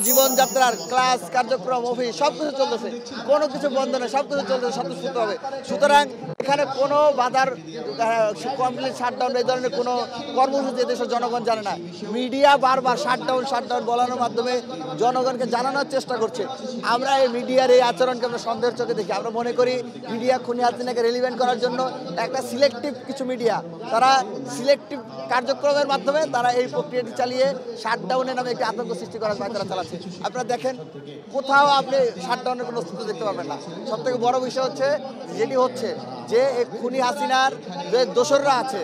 জীবনযাত্রার ক্লাস কার্যক্রম অফিস সবকিছু চলতেছে, কোনো কিছু বন্ধ নেই, সবকিছু চলতেছে স্বতঃস্ফূর্তভাবে। সুতরাং এখানে কোনো বাধার কমপ্লিট শাটডাউন এই ধরনের কোনো কর্মসূচি দেশের জনগণ জানে না। মিডিয়া বারবার শাটডাউন বলানোর মাধ্যমে জনগণকে জানানোর চেষ্টা করছে। আমরা এই মিডিয়ার এই আচরণকে আমরা সন্দেহের চোখে দেখি। আমরা মনে করি মিডিয়া খুনি হাসিনাকে রেলিভেন্ট করার জন্য একটা সিলেক্টিভ কিছু মিডিয়া, তারা সিলেক্টিভ কার্যক্রমের মাধ্যমে তারা এই প্রক্রিয়াটি চালিয়ে শাটডাউনের নামে একটি আতঙ্ক সৃষ্টি করার তারা চালাচ্ছে। আপনারা দেখেন কোথাও আপনি শাটডাউনের কোনো অস্তিত্ব দেখতে পাবেন না। সব থেকে বড় বিষয় হচ্ছে যেটি হচ্ছে যে এই খুনি হাসিনার যে দোসররা আছে,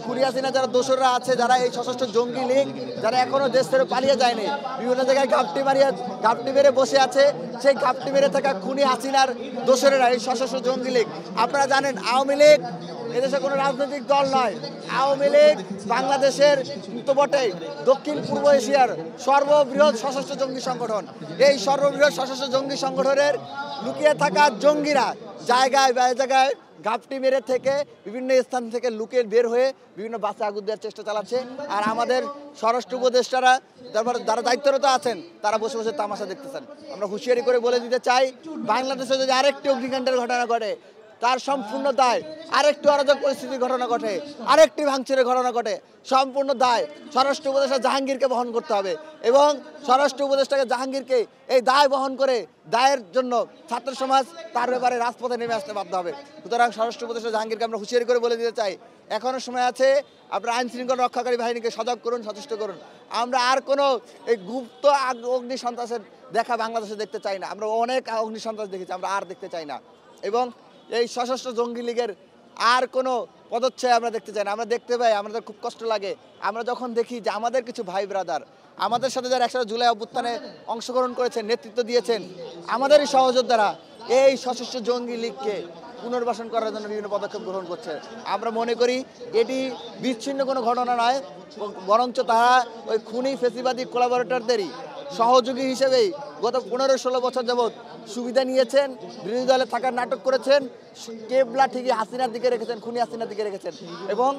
খুনি হাসিনা যারা দোসররা আছে, যারা এই সশস্ত্র জঙ্গি লীগ যারা এখনো দেশ থেকে পালিয়ে যায়নি, বিভিন্ন জায়গায় ঘাপটি মেরে বসে আছে, সেই ঘাপটি মেরে থাকা খুনি হাসিনার দোসরেরা এই সশস্ত্র জঙ্গি লীগ। আপনারা জানেন আওয়ামী লীগ এদেশে কোনো রাজনৈতিক দল নয়। আওয়ামী লীগ বাংলাদেশের তো বটেই, দক্ষিণ পূর্ব এশিয়ার সর্ববৃহৎ সশস্ত্র জঙ্গি সংগঠন। এই সর্ববৃহৎ সশস্ত্র জঙ্গি সংগঠনের লুকিয়ে থাকা জঙ্গিরা জায়গায় জায়গায় ঘাপটি মেরে থেকে বিভিন্ন স্থান থেকে লুকিয়ে বের হয়ে বিভিন্ন বাসে আগুন দেওয়ার চেষ্টা চালাচ্ছে। আর আমাদের স্বরাষ্ট্র উপদেষ্টারা যারা দায়িত্বরত আছেন তারা বসে বসে তামাশা দেখতেছেন। আমরা হুঁশিয়ারি করে বলে দিতে চাই, বাংলাদেশে যদি আরেকটি অগ্নিকাণ্ডের ঘটনা ঘটে তার সম্পূর্ণ দায়, আরেকটি অরাজক পরিস্থিতির ঘটনা ঘটে, আরেকটি ভাঙচুরের ঘটনা ঘটে, সম্পূর্ণ দায় স্বরাষ্ট্র উপদেষ্টা জাহাঙ্গীরকে বহন করতে হবে। এবং স্বরাষ্ট্র উপদেষ্টাকে জাহাঙ্গীরকে এই দায় বহন করে দায়ের জন্য ছাত্র সমাজ তার ব্যাপারে রাজপথে নেমে আসতে বাধ্য হবে। সুতরাং স্বরাষ্ট্র উপদেষ্টা জাহাঙ্গীরকে আমরা হুঁশিয়ারি করে বলে দিতে চাই, এখনও সময় আছে, আপনারা আইন শৃঙ্খলা রক্ষাকারী বাহিনীকে সজাগ করুন, সচেষ্ট করুন। আমরা আর কোনো এই গুপ্ত অগ্নি সন্ত্রাসের দেখা বাংলাদেশে দেখতে চাই না। আমরা অনেক অগ্নি সন্ত্রাস দেখেছি, আমরা আর দেখতে চাই না। এবং এই সশস্ত্র জঙ্গি লীগের আর কোনো পদচ্ছয় আমরা দেখতে চাই না। আমরা দেখতে পাই, আমাদের খুব কষ্ট লাগে আমরা যখন দেখি যে আমাদের কিছু ভাই ব্রাদার আমাদের সাথে যারা 1 জুলাই অভ্যুত্থানে অংশগ্রহণ করেছেন, নেতৃত্ব দিয়েছেন, আমাদেরই সহযোদ্ধারা এই সশস্ত্র জঙ্গি লীগকে পুনর্বাসন করার জন্য বিভিন্ন পদক্ষেপ গ্রহণ করছে। আমরা মনে করি এটি বিচ্ছিন্ন কোনো ঘটনা নয়, বরঞ্চ তারা ওই খুনি ফেসিবাদী কোলাবরেটরদেরই সহযোগী হিসেবেই গত 15-16 বছর যাবৎ সুবিধা নিয়েছেন, বিরোধী দলে থাকার নাটক করেছেন, কেবলা ঠিকই হাসিনার দিকে রেখেছেন, খুনি হাসিনার দিকে রেখেছেন। এবং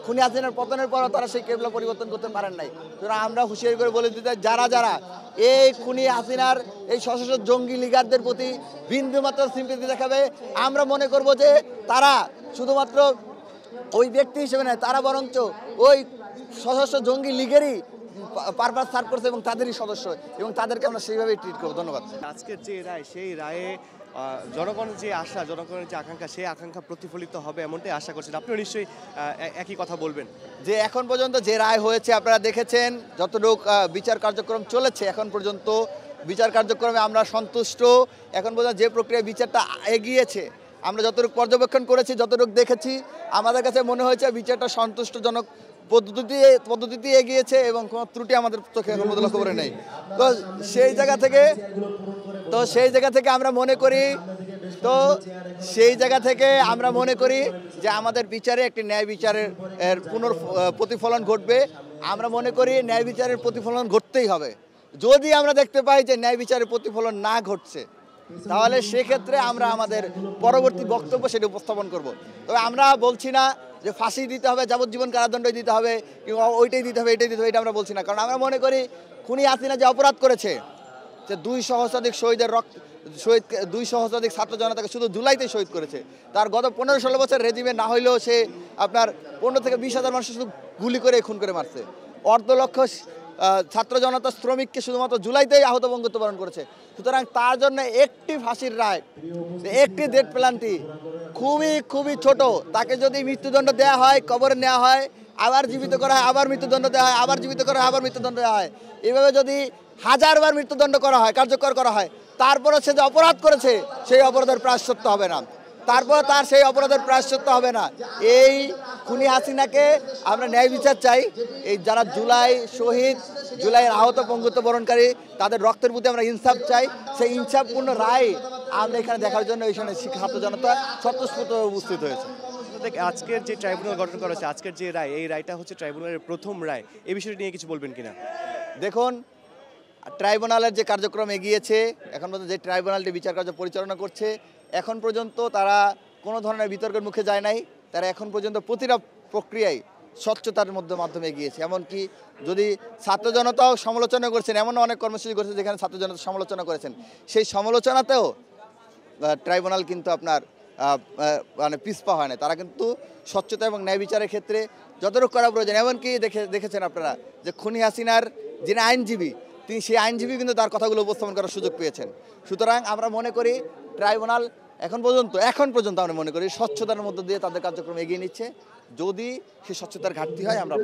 খুনি হাসিনার পতনের পরও তারা সেই কেবলা পরিবর্তন করতে পারেন নাই। সুতরাং আমরা হুঁশিয়ারি করে বলে দিতে, যারা এই খুনি হাসিনার এই সশস্ত্র জঙ্গি লিগারদের প্রতি বিন্দুমাত্র সিম্পেথি দেখাবে, আমরা মনে করব যে তারা শুধুমাত্র ওই ব্যক্তি হিসেবে নয়, তারা বরঞ্চ ওই সশস্ত্র জঙ্গি লীগেরই পারপাস সার্ভ করছে এবং তাদেরই সদস্য, এবং তাদেরকে আমরা সেইভাবেই ট্রিট করবো। ধন্যবাদ। আজকের যে রায়, সেই রায়ে জনগণের যে আশা, জনগণের যে আকাঙ্ক্ষা, সেই আকাঙ্ক্ষা প্রতিফলিত হবে এমনটাই আশা করছেন। আপনিও নিশ্চয়ই একই কথা বলবেন যে এখন পর্যন্ত যে রায় হয়েছে আপনারা দেখেছেন, যতটুকু বিচার কার্যক্রম চলেছে এখন পর্যন্ত বিচার কার্যক্রমে আমরা সন্তুষ্ট। এখন পর্যন্ত যে প্রক্রিয়ায় বিচারটা এগিয়েছে, আমরা যতটুকু পর্যবেক্ষণ করেছি, যতটুকু দেখেছি, আমাদের কাছে মনে হয়েছে বিচারটা সন্তুষ্টজনক পদ্ধতিতে এগিয়েছে এবং কোনো ত্রুটি আমাদের চোখে এখন লক্ষ্য করে নেই। তো সেই জায়গা থেকে আমরা মনে করি যে আমাদের বিচারে একটি ন্যায় বিচারের প্রতিফলন ঘটবে। আমরা মনে করি ন্যায় বিচারের প্রতিফলন ঘটতেই হবে। যদি আমরা দেখতে পাই যে ন্যায় বিচারের প্রতিফলন না ঘটছে, তাহলে সেক্ষেত্রে আমরা আমাদের পরবর্তী বক্তব্য সেটা উপস্থাপন করব। তবে আমরা বলছি না যে ফাঁসি দিতে হবে, যাবজ্জীবন কারাদণ্ড দিতে হবে, কিংবা ওইটাই দিতে হবে, এটাই দিতে হবে, এটা আমরা বলছি না। কারণ আমরা মনে করি খুনি হাসিনা যে অপরাধ করেছে, যে 2 সহস্রাধিক ছাত্র জনতাকে শুধু জুলাইতে শহীদ করেছে, তার গত 15-16 বছর রেজিমে না হইলেও সে আপনার 15 থেকে 20 হাজার মানুষ শুধু গুলি করে খুন করে মারছে। অর্ধলক্ষ ছাত্র জনতা শ্রমিককে শুধুমাত্র জুলাইতেই আহত বঙ্গত্ব বরণ করেছে। সুতরাং তার জন্য একটি ফাঁসির রায়, একটি ডেথ পেনাল্টি খুবই ছোট। তাকে যদি মৃত্যুদণ্ড দেওয়া হয়, কবরে নেওয়া হয়, আবার জীবিত করা হয়, আবার মৃত্যুদণ্ড দেওয়া হয়, আবার জীবিত করা হয়, আবার মৃত্যুদণ্ড দেওয়া হয়, এভাবে যদি 1000বার মৃত্যুদণ্ড করা হয়, কার্যকর করা হয়, তারপরে সে যে অপরাধ করেছে সেই অপরাধের প্রায়শ্চিত্ত হবে না, এই খুনি হাসিনাকে আমরা ন্যায় বিচার চাই। এই যারা জুলাইয়ের আহত পঙ্গুত্ব বরণকারী, তাদের রক্তের প্রতি আমরা ইনসাফ চাই। সেই ইনসাফপূর্ণ রায় আমরা এখানে দেখার জন্য এইখানে ছাত্র জনতা স্বতঃস্ফূর্তভাবে উপস্থিত হয়েছে। আজকের যে ট্রাইব্যুনাল গঠন করা হয়েছে, আজকের যে রায়, এই রায়টা হচ্ছে ট্রাইব্যুনালের প্রথম রায়। এই বিষয়টি নিয়ে কিছু বলবেন কিনা? দেখুন, ট্রাইব্যুনালের যে কার্যক্রম এগিয়েছে, এখন পর্যন্ত যে ট্রাইব্যুনালটি বিচার কার্য পরিচালনা করছে, এখন পর্যন্ত তারা কোনো ধরনের বিতর্কের মুখে যায় নাই। তারা এখন পর্যন্ত প্রতিটা প্রক্রিয়ায় স্বচ্ছতার মাধ্যমে এগিয়েছে। এমনকি যদি ছাত্র জনতাও সমালোচনা করেছেন, এমন অনেক কর্মসূচি করেছে যেখানে ছাত্র জনতা সমালোচনা করেছেন, সেই সমালোচনাতেও ট্রাইব্যুনাল কিন্তু আপনার মানে পিছপা হয় না। তারা কিন্তু স্বচ্ছতা এবং ন্যায় বিচারের ক্ষেত্রে যতটুকু করা প্রয়োজন, এমনকি দেখেছেন আপনারা যে খুনি হাসিনার যিনি আইনজীবী, তিনি সেই আইনজীবী কিন্তু তার কথাগুলো উপস্থাপন করার সুযোগ পেয়েছেন। সুতরাং আমরা মনে করি ট্রাইব্যুনাল এখন পর্যন্ত আমরা মনে করি স্বচ্ছতার মধ্য দিয়ে তাদের কার্যক্রম এগিয়ে নিচ্ছে। যদি সেই স্বচ্ছতার ঘাটতি হয় আমরা